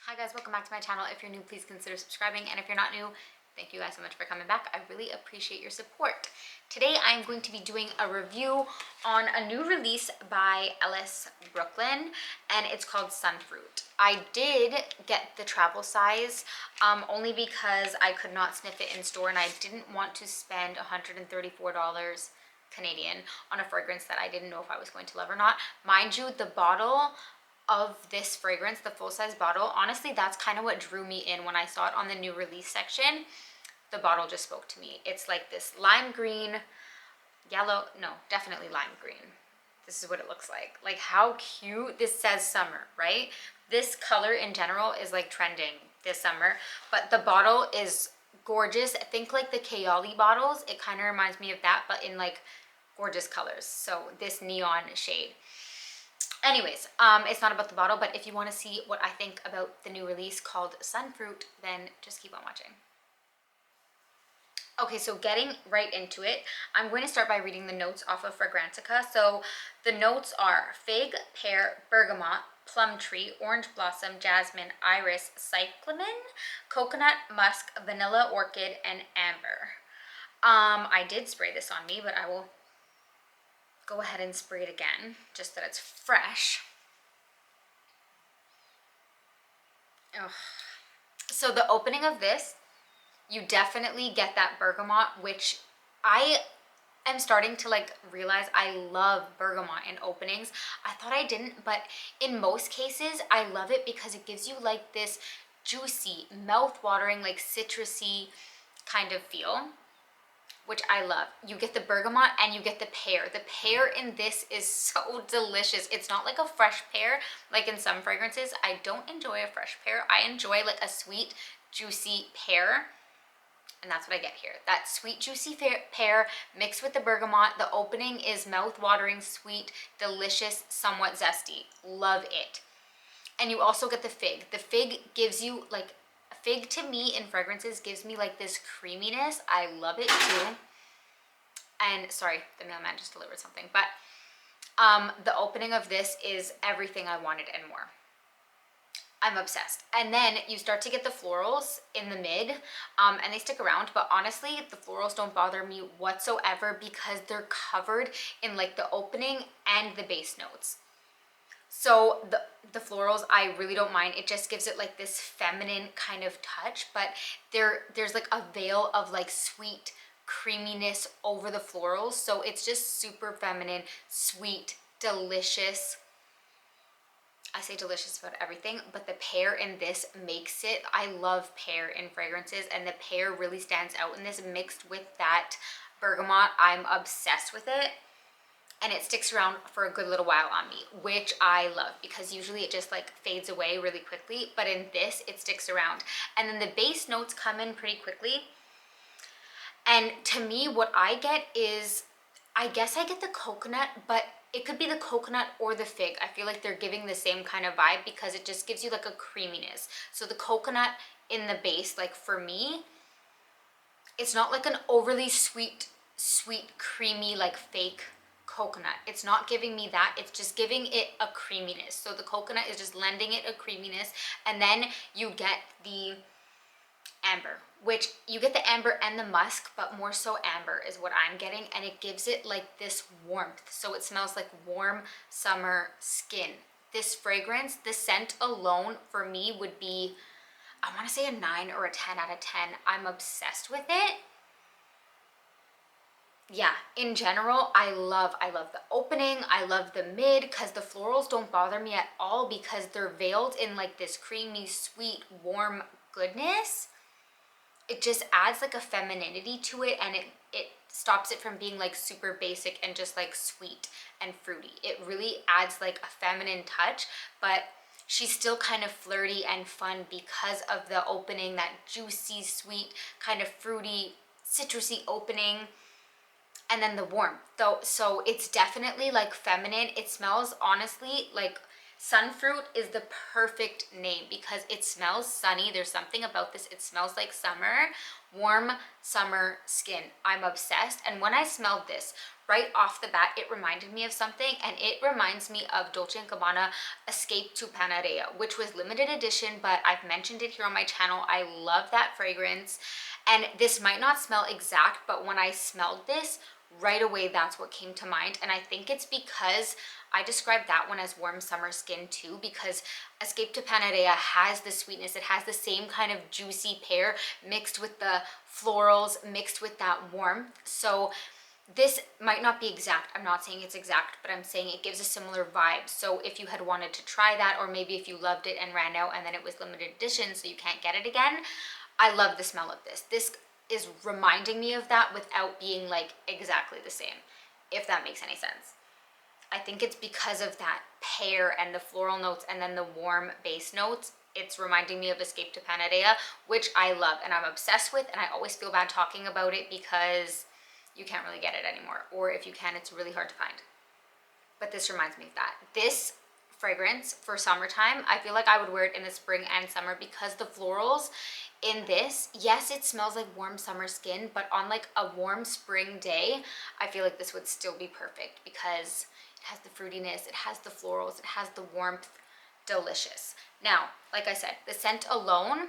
Hi guys, welcome back to my channel. If you're new, please consider subscribing, and if you're not new, thank you guys so much for coming back. I really appreciate your support. Today I'm going to be doing a review on a new release by Ellis Brooklyn, and it's called Sunfruit. I did get the travel size only because I could not sniff it in store and I didn't want to spend $134 Canadian on a fragrance that I didn't know if I was going to love or not. Mind you, the bottle of this fragrance, the full-size bottle, honestly that's kind of what drew me in when I saw it on the new release section. The bottle just spoke to me. It's like this lime green, yellow, no, definitely lime green. This is what it looks like. Like, how cute. This says summer, right? This color in general is like trending this summer, but the bottle is gorgeous. Think like the Kayali bottles. It kind of reminds me of that, but in like gorgeous colors. So this neon shade. Anyways, it's not about the bottle, but if you want to see what I think about the new release called Sunfruit, then just keep on watching. Okay, so getting right into it, I'm going to start by reading the notes off of Fragrantica. So the notes are fig, pear, bergamot, plum tree, orange blossom, jasmine, iris, cyclamen, coconut, musk, vanilla, orchid, and amber. I did spray this on me, but I will go ahead and spray it again, just that it's fresh. Ugh. So the opening of this, you definitely get that bergamot, which I am starting to like realize I love bergamot in openings. I thought I didn't, but in most cases I love it because it gives you like this juicy, mouth-watering, like citrusy kind of feel, which I love. You get the bergamot and you get the pear. The pear in this is so delicious. It's not like a fresh pear like in some fragrances. I don't enjoy a fresh pear. I enjoy like a sweet, juicy pear. And that's what I get here. That sweet, juicy pear mixed with the bergamot. The opening is mouth-watering, sweet, delicious, somewhat zesty. Love it. And you also get the fig. The fig gives you like, fig to me in fragrances gives me like this creaminess. I love it too. And sorry, the mailman just delivered something, but the opening of this is everything I wanted and more. I'm obsessed. And then you start to get the florals in the mid, and they stick around, but honestly the florals don't bother me whatsoever because they're covered in like the opening and the base notes. So the florals I really don't mind. It just gives it like this feminine kind of touch, but there's like a veil of like sweet creaminess over the florals, so it's just super feminine, sweet, delicious. I say delicious about everything, but the pear in this makes it. I love pear in fragrances, and the pear really stands out in this mixed with that bergamot. I'm obsessed with it. And it sticks around for a good little while on me, which I love because usually it just like fades away really quickly, but in this it sticks around. And then the base notes come in pretty quickly. And to me, what I get is, I guess I get the coconut, but it could be the coconut or the fig. I feel like they're giving the same kind of vibe because it just gives you like a creaminess. So the coconut in the base, like for me, it's not like an overly sweet, creamy, like fake coconut. It's not giving me that. It's just giving it a creaminess. So the coconut is just lending it a creaminess, and then you get the amber, which you get the amber and the musk, but more so amber is what I'm getting, and it gives it like this warmth. So it smells like warm summer skin. This fragrance, the scent alone for me would be, I want to say a 9 or a 10 out of 10. I'm obsessed with it. Yeah, in general, I love the opening. I love the mid because the florals don't bother me at all because they're veiled in like this creamy, sweet, warm goodness. It just adds like a femininity to it, and it stops it from being like super basic and just like sweet and fruity. It really adds like a feminine touch, but she's still kind of flirty and fun because of the opening, that juicy, sweet, kind of fruity, citrusy opening. And then the warmth, though, so it's definitely like feminine. It smells honestly like Sunfruit is the perfect name because it smells sunny. There's something about this. It smells like summer, warm summer skin. I'm obsessed. And when I smelled this, right off the bat, it reminded me of something, and it reminds me of Dolce & Gabbana Escape to Panarea, which was limited edition, but I've mentioned it here on my channel. I love that fragrance. And this might not smell exact, but when I smelled this, right away, that's what came to mind. And I think it's because I described that one as warm summer skin too, because Escape to Panarea has the sweetness. It has the same kind of juicy pear mixed with the florals, mixed with that warmth. So this might not be exact. I'm not saying it's exact, but I'm saying it gives a similar vibe. So if you had wanted to try that, or maybe if you loved it and ran out and then it was limited edition so you can't get it again, I love the smell of this. This is reminding me of that without being like exactly the same, if that makes any sense. I think it's because of that pear and the floral notes and then the warm base notes. It's reminding me of Escape to Panarea, which I love and I'm obsessed with, and I always feel bad talking about it because you can't really get it anymore, or if you can, it's really hard to find. But this reminds me of that. This fragrance for summertime, I feel like I would wear it in the spring and summer because the florals in this, yes, it smells like warm summer skin, but on like a warm spring day, I feel like this would still be perfect because it has the fruitiness, it has the florals, it has the warmth. Delicious. Now, like I said, the scent alone,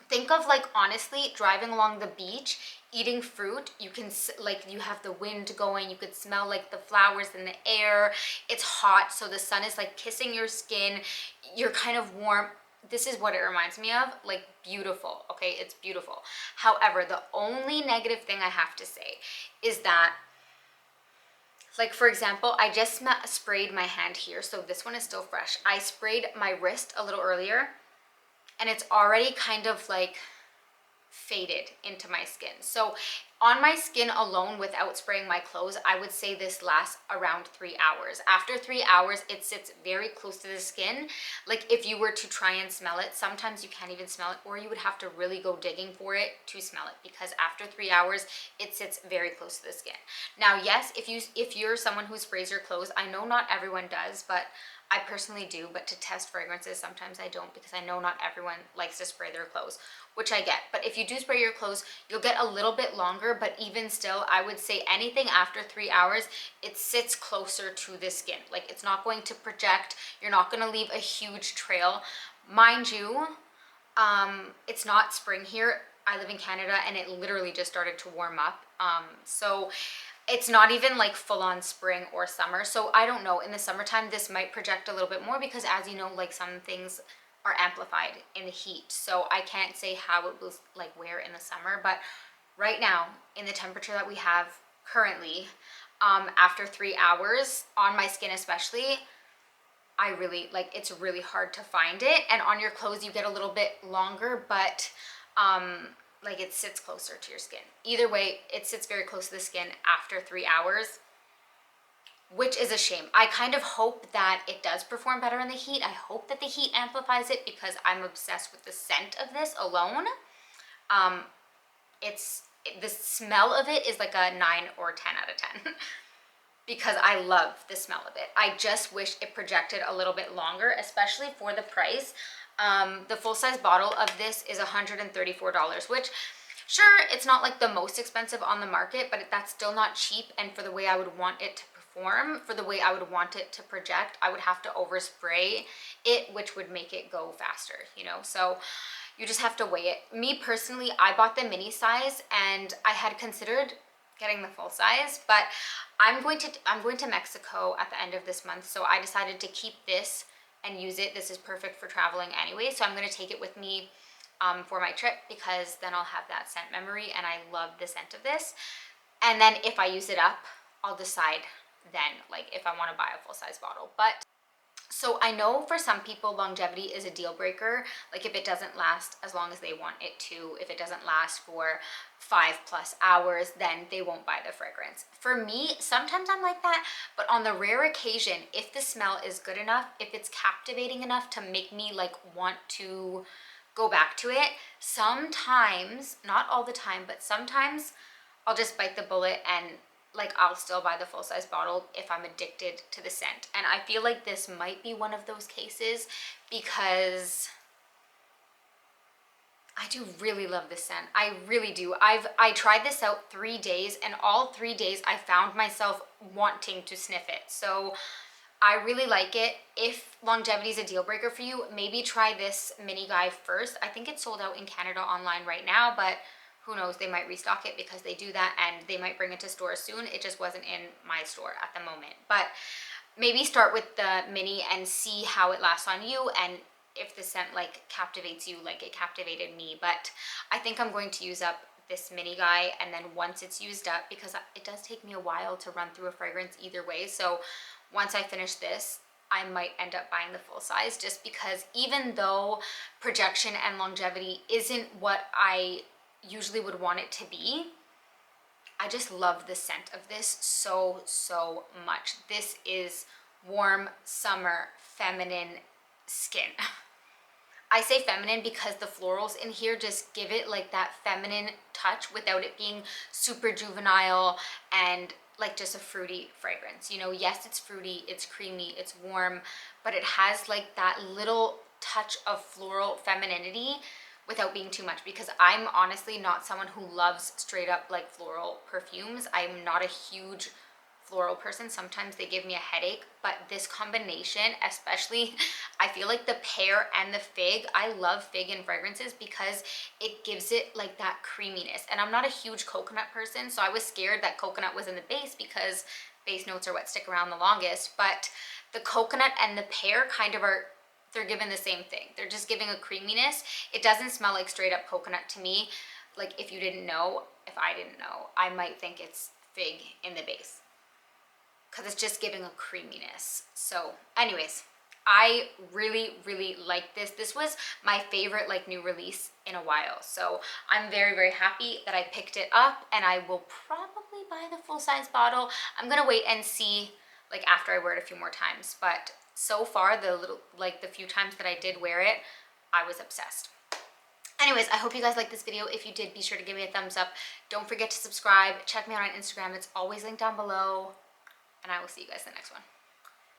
think of like honestly driving along the beach, eating fruit. You can like, you have the wind going, you could smell like the flowers in the air. It's hot, so the sun is like kissing your skin. You're kind of warm. This is what it reminds me of, like beautiful, okay? It's beautiful. However, the only negative thing I have to say is that, like for example, I just sprayed my hand here, so this one is still fresh. I sprayed my wrist a little earlier and it's already kind of like faded into my skin. So on my skin alone without spraying my clothes, I would say this lasts around 3 hours. After 3 hours, it sits very close to the skin. Like if you were to try and smell it, sometimes you can't even smell it, or you would have to really go digging for it to smell it, because after 3 hours, it sits very close to the skin. Now, yes, if you're someone who sprays your clothes, I know not everyone does, but I personally do, but to test fragrances, sometimes I don't, because I know not everyone likes to spray their clothes, which I get. But if you do spray your clothes, you'll get a little bit longer, but even still, I would say anything after 3 hours, it sits closer to the skin. Like it's not going to project, you're not gonna leave a huge trail. Mind you, it's not spring here. I live in Canada and it literally just started to warm up. So it's not even like full-on spring or summer. So I don't know, in the summertime, this might project a little bit more because, as you know, like some things are amplified in the heat. So I can't say how it will like wear in the summer, but right now in the temperature that we have currently, after 3 hours on my skin especially, I really like, it's really hard to find it. And on your clothes, you get a little bit longer, but like it sits closer to your skin. Either way, it sits very close to the skin after 3 hours, which is a shame. I kind of hope that it does perform better in the heat. I hope that the heat amplifies it because I'm obsessed with the scent of this alone. The smell of it is like a 9 or 10 out of 10 because I love the smell of it. I just wish it projected a little bit longer, especially for the price. The full-size bottle of this is $134, which, sure, it's not like the most expensive on the market, but that's still not cheap. And for the way I would want it to perform, for the way I would want it to project, I would have to overspray it, which would make it go faster, you know? So you just have to weigh it. Me personally, I bought the mini size and I had considered getting the full size, but I'm going to Mexico at the end of this month, so I decided to keep this and use it. This is perfect for traveling anyway, so I'm going to take it with me for my trip, because then I'll have that scent memory, and I love the scent of this. And then if I use it up, I'll decide then, like, if I want to buy a full-size bottle. But so I know for some people longevity is a deal breaker. Like if it doesn't last as long as they want it to, if it doesn't last for 5+ hours, then they won't buy the fragrance. For me, sometimes I'm like that, but on the rare occasion, if the smell is good enough, if it's captivating enough to make me like want to go back to it, sometimes, not all the time, but sometimes I'll just bite the bullet and like I'll still buy the full-size bottle if I'm addicted to the scent. And I feel like this might be one of those cases because I do really love this scent. I really do. I tried this out 3 days, and all 3 days I found myself wanting to sniff it. So I really like it. If longevity is a deal breaker for you, maybe try this mini guy first. I think it's sold out in Canada online right now, but who knows, they might restock it because they do that, and they might bring it to stores soon. It just wasn't in my store at the moment. But maybe start with the mini and see how it lasts on you, and if the scent like captivates you like it captivated me. But I think I'm going to use up this mini guy, and then once it's used up, because it does take me a while to run through a fragrance either way, so once I finish this, I might end up buying the full size, just because even though projection and longevity isn't what I usually would want it to be, I just love the scent of this so, so much. This is warm, summer, feminine skin. I say feminine because the florals in here just give it like that feminine touch without it being super juvenile and like just a fruity fragrance. You know, yes, it's fruity, it's creamy, it's warm, but it has like that little touch of floral femininity without being too much, because I'm honestly not someone who loves straight up like floral perfumes. I'm not a huge floral person. Sometimes they give me a headache, but this combination, especially, I feel like the pear and the fig, I love fig in fragrances because it gives it like that creaminess. And I'm not a huge coconut person, so I was scared that coconut was in the base because base notes are what stick around the longest, but the coconut and the pear kind of are, they're given the same thing. They're just giving a creaminess. It doesn't smell like straight up coconut to me. Like if you didn't know, if I didn't know, I might think it's fig in the base, because it's just giving a creaminess. So anyways, I really, really like this. This was my favorite like new release in a while. So I'm very, very happy that I picked it up, and I will probably buy the full size bottle. I'm gonna wait and see like after I wear it a few more times. But so far, the few times that I did wear it, I was obsessed. Anyways, I hope you guys liked this video. If you did, be sure to give me a thumbs up. Don't forget to subscribe. Check me out on Instagram. It's always linked down below. And I will see you guys in the next one.